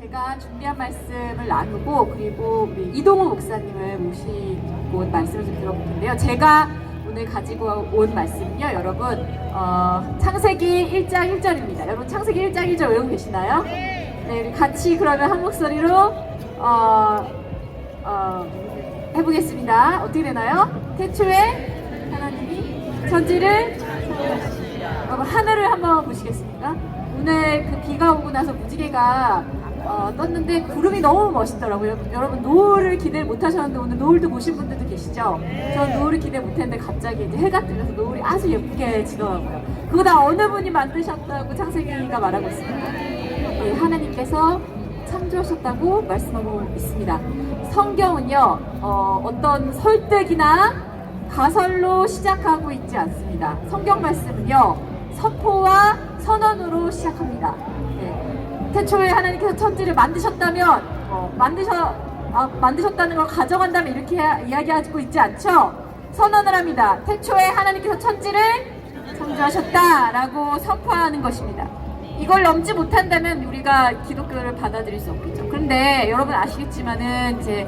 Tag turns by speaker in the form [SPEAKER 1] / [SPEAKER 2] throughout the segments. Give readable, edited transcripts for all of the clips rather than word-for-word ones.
[SPEAKER 1] 제가 준비한 말씀을 나누고 그리고 우리 이동호 목사님을 모시고 말씀을 좀 들어볼 텐데요. 제가 오늘 가지고 온 말씀은요, 여러분 창세기 1장 1절입니다. 여러분 창세기 1장 1절 외우고 계시나요? 네, 우리 같이 그러면 한 목소리로 해보겠습니다. 어떻게 되나요? 태초에 하나님이 천지를 창조하시니라. 여러분 하늘을 한번 보시겠습니까? 오늘 그 비가 오고 나서 무지개가 떴는데 구름이 너무 멋있더라고요. 여러분 노을을 기대 못하셨는데 오늘 노을도 보신 분들도 계시죠? 전 노을을 기대 못했는데 갑자기 이제 해가 뜨면서 노을이 아주 예쁘게 지더라고요. 그거 다 어느 분이 만드셨다고 창세기가 말하고 있습니다. 네, 하나님께서 창조하셨다고 말씀하고 있습니다. 성경은요 어떤 설득이나 가설로 시작하고 있지 않습니다. 성경 말씀은요 선포와 선언으로 시작합니다. 네. 태초에 하나님께서 천지를 만드셨다면 만드셨다는 걸 가정한다면 이렇게 이야기하고 있지 않죠? 선언을 합니다. 태초에 하나님께서 천지를 창조하셨다라고 선포하는 것입니다. 이걸 넘지 못한다면 우리가 기독교를 받아들일 수 없겠죠. 그런데 여러분 아시겠지만은 이제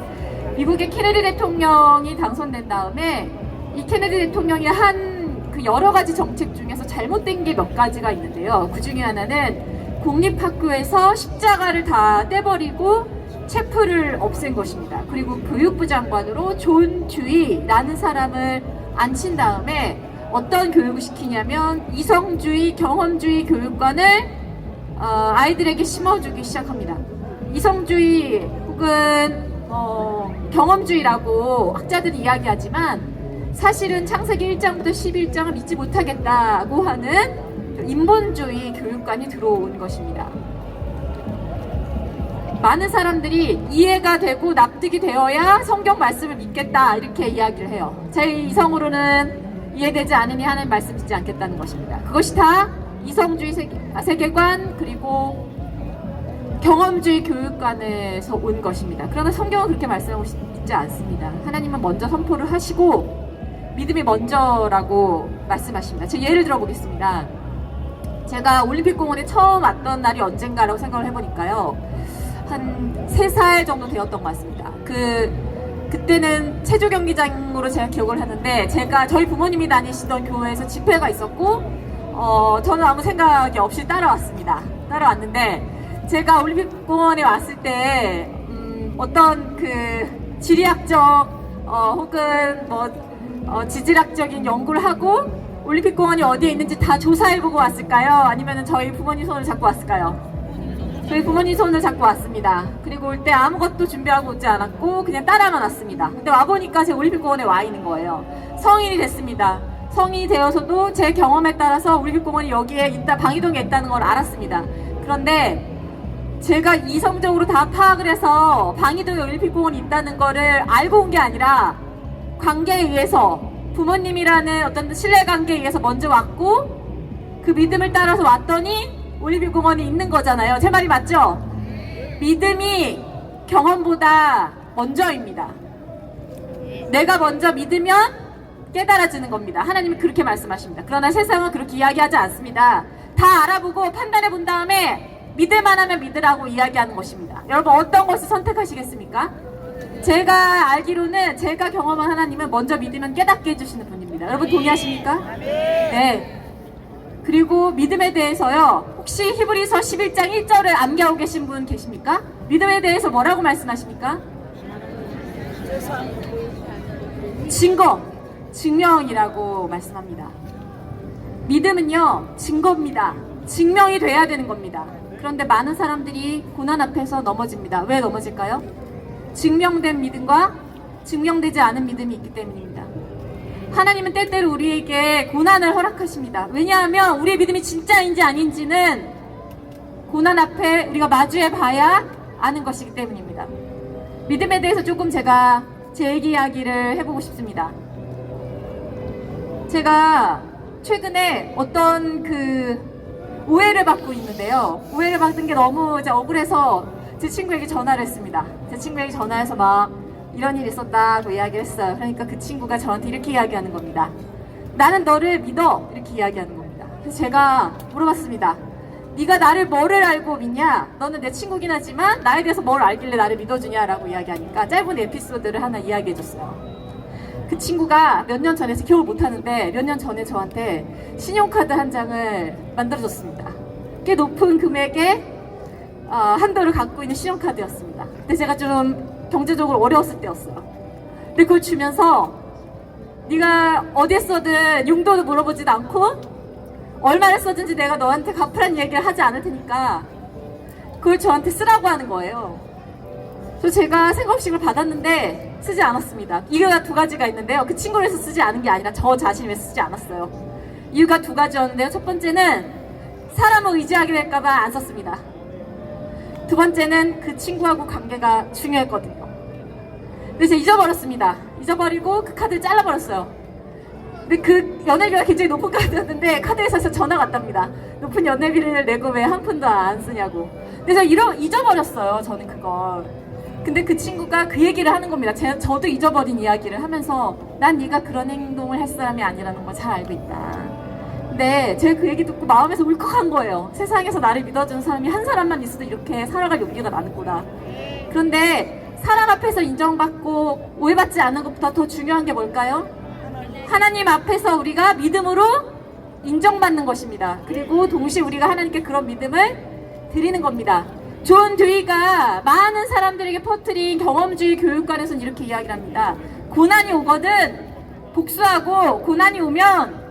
[SPEAKER 1] 미국의 케네디 대통령이 당선된 다음에 이 케네디 대통령이 한 그 여러 가지 정책 중에서 잘못된 게 몇 가지가 있는데요. 그 중에 하나는 공립학교에서 십자가를 다 떼버리고 체프를 없앤 것입니다. 그리고 교육부 장관으로 존 듀이라는 사람을 앉힌 다음에 어떤 교육을 시키냐면 이성주의, 경험주의 교육관을 아이들에게 심어주기 시작합니다. 이성주의 혹은 경험주의라고 학자들이 이야기하지만 사실은 창세기 1장부터 11장을 믿지 못하겠다고 하는 인본주의 교육관이 들어온 것입니다. 많은 사람들이 이해가 되고 납득이 되어야 성경 말씀을 믿겠다 이렇게 이야기를 해요. 제 이성으로는 이해되지 않으니 하나님 말씀 듣지 않겠다는 것입니다. 그것이 다 이성주의 세계관 그리고 경험주의 교육관에서 온 것입니다. 그러나 성경은 그렇게 말씀하고 있지 않습니다. 하나님은 먼저 선포를 하시고 믿음이 먼저라고 말씀하십니다. 제가 예를 들어 보겠습니다. 제가 올림픽공원에 처음 왔던 날이 언젠가라고 생각을 해보니까요. 한 3살 정도 되었던 것 같습니다. 그때는 체조 경기장으로 제가 기억을 하는데 저희 부모님이 다니시던 교회에서 집회가 있었고 저는 아무 생각이 없이 따라왔는데 제가 올림픽공원에 왔을 때 어떤 그 지리학적 혹은 지질학적인 연구를 하고 올림픽공원이 어디에 있는지 다 조사해보고 왔을까요? 아니면 저희 부모님 손을 잡고 왔을까요? 저희 부모님 손을 잡고 왔습니다. 그리고 올 때 아무것도 준비하고 오지 않았고 그냥 따라만 왔습니다. 근데 와보니까 제가 올림픽공원에 와 있는 거예요. 성인이 됐습니다. 성인이 되어서도 제 경험에 따라서 올림픽공원이 여기에 있다, 방이동에 있다는 걸 알았습니다. 그런데 제가 이성적으로 다 파악을 해서 방이동에 올림픽공원이 있다는 거를 알고 온 게 아니라 관계에 의해서 부모님이라는 어떤 신뢰관계에 의해서 먼저 왔고 그 믿음을 따라서 왔더니 올림픽공원이 있는 거잖아요. 제 말이 맞죠? 믿음이 경험보다 먼저입니다. 내가 먼저 믿으면 깨달아지는 겁니다. 하나님이 그렇게 말씀하십니다. 그러나 세상은 그렇게 이야기하지 않습니다. 다 알아보고 판단해 본 다음에 믿을만 하면 믿으라고 이야기하는 것입니다. 여러분 어떤 것을 선택하시겠습니까? 제가 알기로는 제가 경험한 하나님은 먼저 믿으면 깨닫게 해주시는 분입니다. 여러분 동의하십니까? 네. 그리고 믿음에 대해서요. 혹시 히브리서 11장 1절을 암기하고 계신 분 계십니까? 믿음에 대해서 뭐라고 말씀하십니까? 증명이라고 말씀합니다. 믿음은요. 증거입니다. 증명이 돼야 되는 겁니다. 그런데 많은 사람들이 고난 앞에서 넘어집니다. 왜 넘어질까요? 증명된 믿음과 증명되지 않은 믿음이 있기 때문입니다. 하나님은 때때로 우리에게 고난을 허락하십니다. 왜냐하면 우리의 믿음이 진짜인지 아닌지는 고난 앞에 우리가 마주해 봐야 아는 것이기 때문입니다. 믿음에 대해서 조금 제가 제 얘기 이야기를 해보고 싶습니다. 제가 최근에 어떤 오해를 받고 있는데요. 오해를 받은 게 너무 억울해서 제 친구에게 전화를 했습니다. 제 친구에게 전화해서 막 이런 일이 있었다고 이야기를 했어요. 그러니까 그 친구가 저한테 이렇게 이야기하는 겁니다. 나는 너를 믿어 이렇게 이야기하는 겁니다. 그래서 제가 물어봤습니다. 네가 나를 뭐를 알고 믿냐? 너는 내 친구긴 하지만 나에 대해서 뭘 알길래 나를 믿어주냐라고 이야기하니까 짧은 에피소드를 하나 이야기해줬어요. 그 친구가 몇 년 전에 기억을 못하는데 몇 년 전에 저한테 신용카드 한 장을 만들어줬습니다. 꽤 높은 금액의 한도를 갖고 있는 신용카드였습니다. 근데 제가 좀 경제적으로 어려웠을 때였어요. 근데 그걸 주면서 네가 어디에 써든 용도도 물어보지도 않고 얼마를 썼든지 내가 너한테 갚으라는 얘기를 하지 않을 테니까 그걸 저한테 쓰라고 하는 거예요. 그래서 제가 생각 없이 그걸 받았는데 쓰지 않았습니다. 이유가 두 가지가 있는데요. 그 친구를 위해서 쓰지 않은 게 아니라 저 자신을 위해서 쓰지 않았어요. 이유가 두 가지였는데요. 첫 번째는 사람을 의지하게 될까봐 안 썼습니다. 두 번째는 그 친구하고 관계가 중요했거든요. 근데 제가 잊어버렸습니다. 잊어버리고 그 카드를 잘라버렸어요. 근데 그 연회비가 굉장히 높은 카드였는데 카드 회사에서 전화가 왔답니다. 높은 연회비를 내고 왜 한 푼도 안 쓰냐고. 그래서 잊어버렸어요. 저는 그걸. 근데 그 친구가 그 얘기를 하는 겁니다. 저도 잊어버린 이야기를 하면서 난 네가 그런 행동을 할 사람이 아니라는 걸 잘 알고 있다. 근데 제가 그 얘기 듣고 마음에서 울컥한 거예요. 세상에서 나를 믿어주는 사람이 한 사람만 있어도 이렇게 살아갈 용기가 나는구나. 그런데 사람 앞에서 인정받고 오해받지 않는 것보다 더 중요한 게 뭘까요? 하나님 앞에서 우리가 믿음으로 인정받는 것입니다. 그리고 동시에 우리가 하나님께 그런 믿음을 드리는 겁니다. 존 듀이가 많은 사람들에게 퍼뜨린 경험주의 교육관에서는 이렇게 이야기를 합니다. 고난이 오거든 복수하고 고난이 오면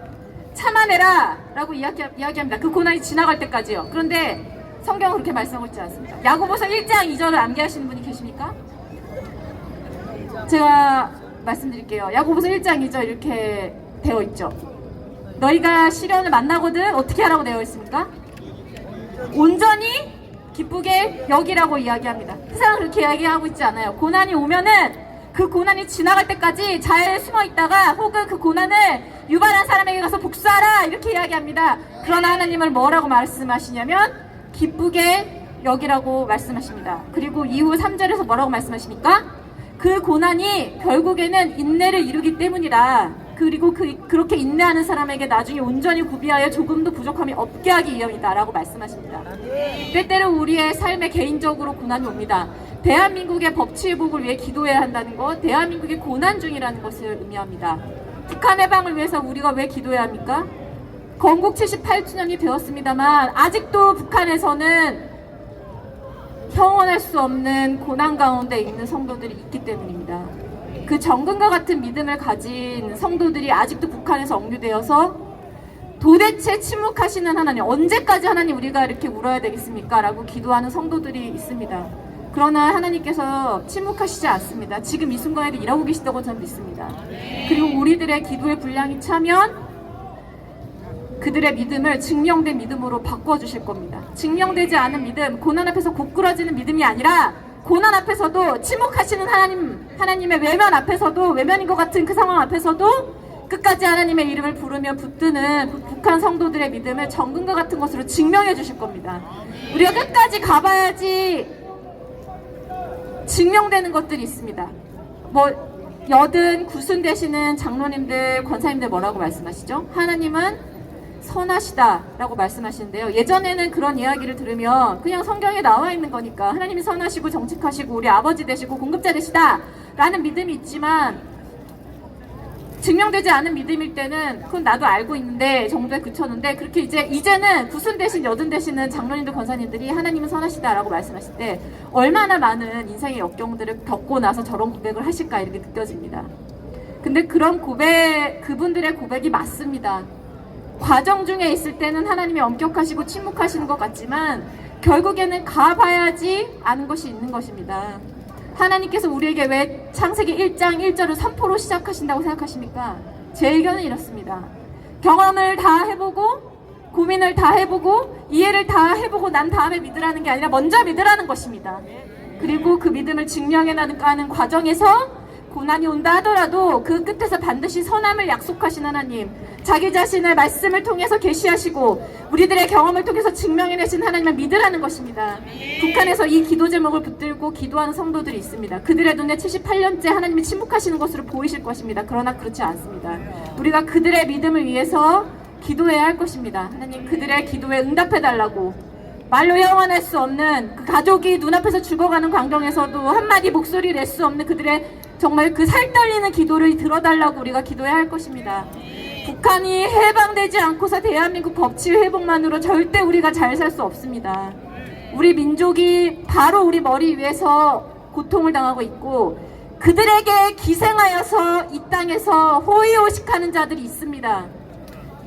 [SPEAKER 1] 참아내라 라고 이야기합니다. 그 고난이 지나갈 때까지요. 그런데 성경은 그렇게 말씀하고 있지 않습니다. 야고보서 1장 2절을 암기하시는 분이 계십니까? 제가 말씀드릴게요. 야고보서 1장 2절 이렇게 되어 있죠. 너희가 시련을 만나거든 어떻게 하라고 되어 있습니까? 온전히 기쁘게 여기라고 이야기합니다. 세상은 그렇게 이야기하고 있지 않아요. 고난이 오면은 그 고난이 지나갈 때까지 잘 숨어 있다가 혹은 그 고난을 유발한 사람에게 가서 복수하라 이렇게 이야기합니다. 그러나 하나님은 뭐라고 말씀하시냐면 기쁘게 여기라고 말씀하십니다. 그리고 이후 3절에서 뭐라고 말씀하십니까? 그 고난이 결국에는 인내를 이루기 때문이라. 그리고 그렇게 인내하는 사람에게 나중에 온전히 구비하여 조금도 부족함이 없게 하기 위함이다 라고 말씀하십니다. 때때로 우리의 삶에 개인적으로 고난이 옵니다. 대한민국의 법치회복을 위해 기도해야 한다는 것, 대한민국이 고난 중이라는 것을 의미합니다. 북한 해방을 위해서 우리가 왜 기도해야 합니까? 건국 78주년이 되었습니다만 아직도 북한에서는 형언할 수 없는 고난 가운데 있는 성도들이 있기 때문입니다. 그 정금과 같은 믿음을 가진 성도들이 아직도 북한에서 억류되어서 도대체 침묵하시는 하나님, 언제까지 하나님 우리가 이렇게 울어야 되겠습니까? 라고 기도하는 성도들이 있습니다. 그러나 하나님께서 침묵하시지 않습니다. 지금 이 순간에도 일하고 계시다고 저는 믿습니다. 그리고 우리들의 기도의 분량이 차면 그들의 믿음을 증명된 믿음으로 바꿔주실 겁니다. 증명되지 않은 믿음, 고난 앞에서 고꾸라지는 믿음이 아니라 고난 앞에서도 침묵하시는 하나님의 외면 앞에서도 외면인 것 같은 그 상황 앞에서도 끝까지 하나님의 이름을 부르며 붙드는 북한 성도들의 믿음을 정금과 같은 것으로 증명해 주실 겁니다. 우리가 끝까지 가봐야지 증명되는 것들이 있습니다. 여든 구순 되시는 장로님들, 권사님들 뭐라고 말씀하시죠? 하나님은 선하시다 라고 말씀하시는데요. 예전에는 그런 이야기를 들으면 그냥 성경에 나와 있는 거니까 하나님이 선하시고 정직하시고 우리 아버지 되시고 공급자 되시다 라는 믿음이 있지만 증명되지 않은 믿음일 때는 그건 나도 알고 있는데 정도에 그쳤는데 그렇게 이제는 구순 대신 여든 되시는 장로님들 권사님들이 하나님은 선하시다 라고 말씀하실 때 얼마나 많은 인생의 역경들을 겪고 나서 저런 고백을 하실까 이렇게 느껴집니다. 근데 그런 그분들의 고백이 맞습니다. 과정 중에 있을 때는 하나님이 엄격하시고 침묵하시는 것 같지만 결국에는 가봐야지 아는 것이 있는 것입니다. 하나님께서 우리에게 왜 창세기 1장 1절을 선포로 시작하신다고 생각하십니까? 제 의견은 이렇습니다. 경험을 다 해보고 고민을 다 해보고 이해를 다 해보고 난 다음에 믿으라는 게 아니라 먼저 믿으라는 것입니다. 그리고 그 믿음을 증명해나가는 과정에서 고난이 온다 하더라도 그 끝에서 반드시 선함을 약속하신 하나님, 자기 자신을 말씀을 통해서 계시하시고 우리들의 경험을 통해서 증명해내신 하나님을 믿으라는 것입니다. 북한에서 이 기도 제목을 붙들고 기도하는 성도들이 있습니다. 그들의 눈에 78년째 하나님이 침묵하시는 것으로 보이실 것입니다. 그러나 그렇지 않습니다. 우리가 그들의 믿음을 위해서 기도해야 할 것입니다. 하나님 그들의 기도에 응답해달라고 말로 형언할 수 없는 그 가족이 눈앞에서 죽어가는 광경에서도 한마디 목소리 낼 수 없는 그들의 정말 그 살떨리는 기도를 들어달라고 우리가 기도해야 할 것입니다. 북한이 해방되지 않고서 대한민국 법치 회복만으로 절대 우리가 잘 살 수 없습니다. 우리 민족이 바로 우리 머리 위에서 고통을 당하고 있고 그들에게 기생하여서 이 땅에서 호의호식하는 자들이 있습니다.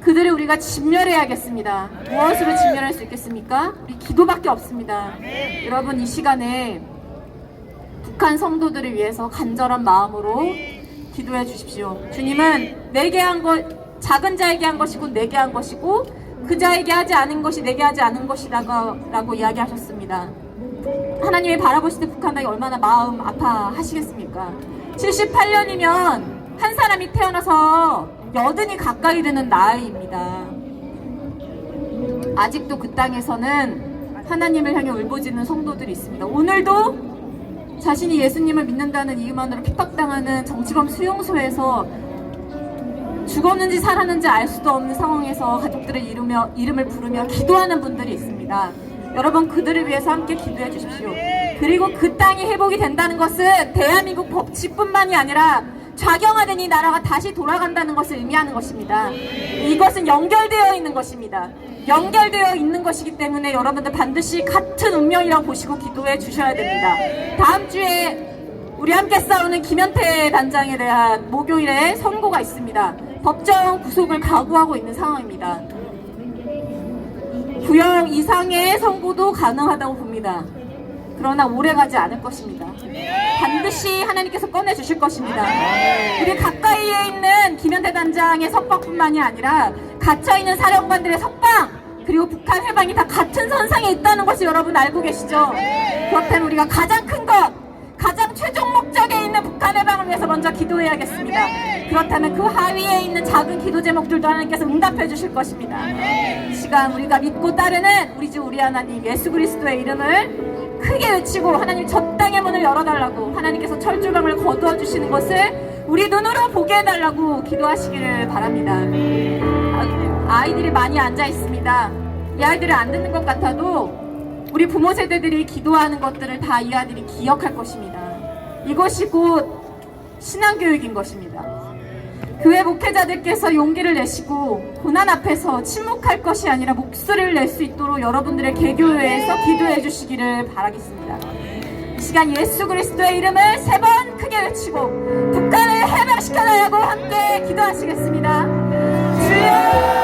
[SPEAKER 1] 그들을 우리가 진멸해야겠습니다. 무엇으로 진멸할 수 있겠습니까? 우리 기도밖에 없습니다. 여러분, 이 시간에 북한 성도들을 위해서 간절한 마음으로 기도해 주십시오. 주님은 내게 한 것, 작은 자에게 한 것이고 내게 한 것이고 그 자에게 하지 않은 것이 내게 하지 않은 것이라고 이야기하셨습니다. 하나님이 바라보실 때 북한 땅이 얼마나 마음 아파하시겠습니까? 78년이면 한 사람이 태어나서 80이 가까이 되는 나이입니다. 아직도 그 땅에서는 하나님을 향해 울부짖는 성도들이 있습니다. 오늘도 자신이 예수님을 믿는다는 이유만으로 핍박당하는 정치범 수용소에서 죽었는지 살았는지 알 수도 없는 상황에서 가족들의 이름을 부르며 기도하는 분들이 있습니다. 여러분, 그들을 위해서 함께 기도해 주십시오. 그리고 그 땅이 회복이 된다는 것은 대한민국 법치뿐만이 아니라 좌경화된 이 나라가 다시 돌아간다는 것을 의미하는 것입니다. 이것은 연결되어 있는 것입니다. 연결되어 있는 것이기 때문에 여러분들 반드시 같은 운명이라고 보시고 기도해 주셔야 됩니다. 다음 주에 우리 함께 싸우는 김현태 단장에 대한 목요일에 선고가 있습니다. 법정 구속을 각오하고 있는 상황입니다. 구형 이상의 선고도 가능하다고 봅니다. 그러나 오래가지 않을 것입니다. 반드시 하나님께서 꺼내주실 것입니다. 우리 가까이에 있는 김현태 단장의 석방뿐만이 아니라 갇혀있는 사령관들의 석방, 그리고 북한 해방이 다 같은 선상에 있다는 것을 여러분 알고 계시죠? 그렇다면 우리가 가장 큰 것, 가장 최종 목적에 있는 북한 해방을 위해서 먼저 기도해야겠습니다. 그렇다면 그 하위에 있는 작은 기도 제목들도 하나님께서 응답해 주실 것입니다. 이 시간 우리가 믿고 따르는 우리 주 우리 하나님 예수 그리스도의 이름을 크게 외치고 하나님 저 땅의 문을 열어달라고, 하나님께서 철조망을 거두어 주시는 것을 우리 눈으로 보게 해달라고 기도하시기를 바랍니다. 아이들이 많이 앉아 있습니다. 이 아이들을 안 듣는 것 같아도 우리 부모 세대들이 기도하는 것들을 다 이 아이들이 기억할 것입니다. 이것이 곧 신앙교육인 것입니다. 교회 목회자들께서 용기를 내시고 고난 앞에서 침묵할 것이 아니라 목소리를 낼 수 있도록 여러분들의 개교회에서 기도해 주시기를 바라겠습니다. 이 시간 예수 그리스도의 이름을 3번 크게 외치고 북한을 해방시켜달라고 함께 기도하시겠습니다. 주여!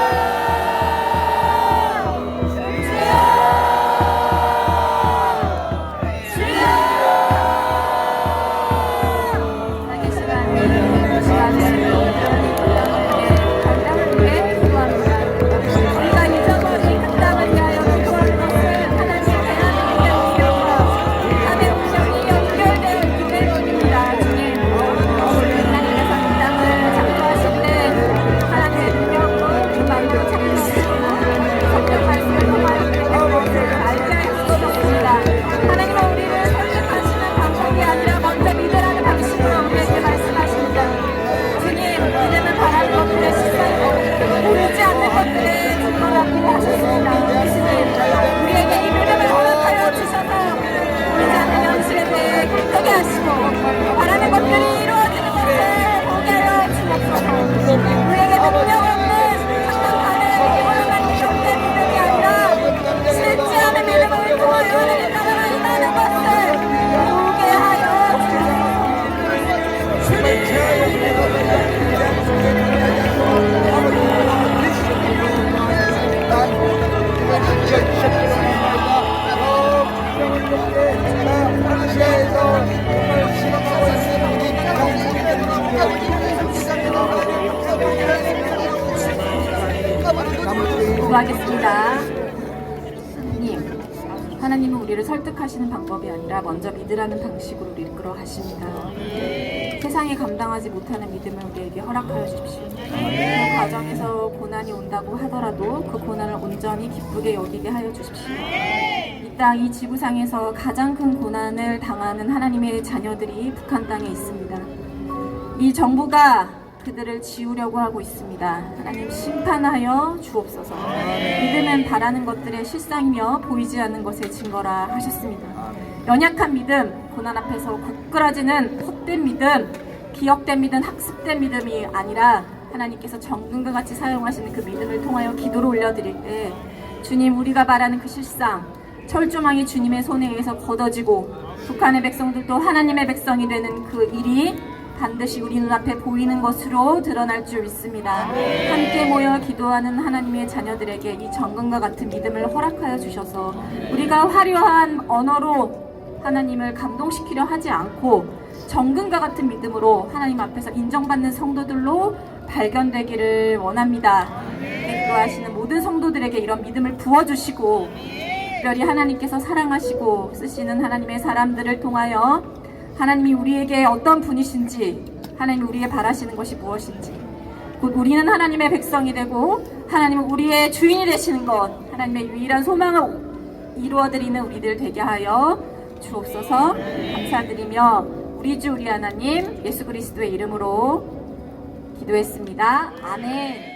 [SPEAKER 1] 기도하겠습니다. 하나님은 우리를 설득하시는 방법이 아니라 먼저 믿으라는 방식으로 우리를 이끌어 가십니다. 세상이 감당하지 못하는 믿음을 우리에게 허락하여 주십시오. 그 과정에서 고난이 온다고 하더라도 그 고난을 온전히 기쁘게 여기게 하여 주십시오. 이 땅, 이 지구상에서 가장 큰 고난을 당하는 하나님의 자녀들이 북한 땅에 있습니다. 이 정부가 그들을 지우려고 하고 있습니다. 하나님 심판하여 주옵소서. 믿음은 바라는 것들의 실상이며 보이지 않는 것의 증거라 하셨습니다. 연약한 믿음, 고난 앞에서 굳건해지는 헛된 믿음, 기억된 믿음, 학습된 믿음이 아니라 하나님께서 정금과 같이 사용하시는 그 믿음을 통하여 기도를 올려드릴 때 주님, 우리가 바라는 그 실상, 철조망이 주님의 손에 의해서 걷어지고 북한의 백성들도 하나님의 백성이 되는 그 일이 반드시 우리 눈앞에 보이는 것으로 드러날 줄 믿습니다. 함께 모여 기도하는 하나님의 자녀들에게 이 정금과 같은 믿음을 허락하여 주셔서 우리가 화려한 언어로 하나님을 감동시키려 하지 않고 정금과 같은 믿음으로 하나님 앞에서 인정받는 성도들로 발견되기를 원합니다. 기도하시는 모든 성도들에게 이런 믿음을 부어주시고 특별히 하나님께서 사랑하시고 쓰시는 하나님의 사람들을 통하여 하나님이 우리에게 어떤 분이신지, 하나님이 우리에게 바라시는 것이 무엇인지, 곧 우리는 하나님의 백성이 되고 하나님은 우리의 주인이 되시는 것, 하나님의 유일한 소망을 이루어드리는 우리들 되게 하여 주옵소서. 감사드리며 우리 주 우리 하나님 예수 그리스도의 이름으로 기도했습니다. 아멘.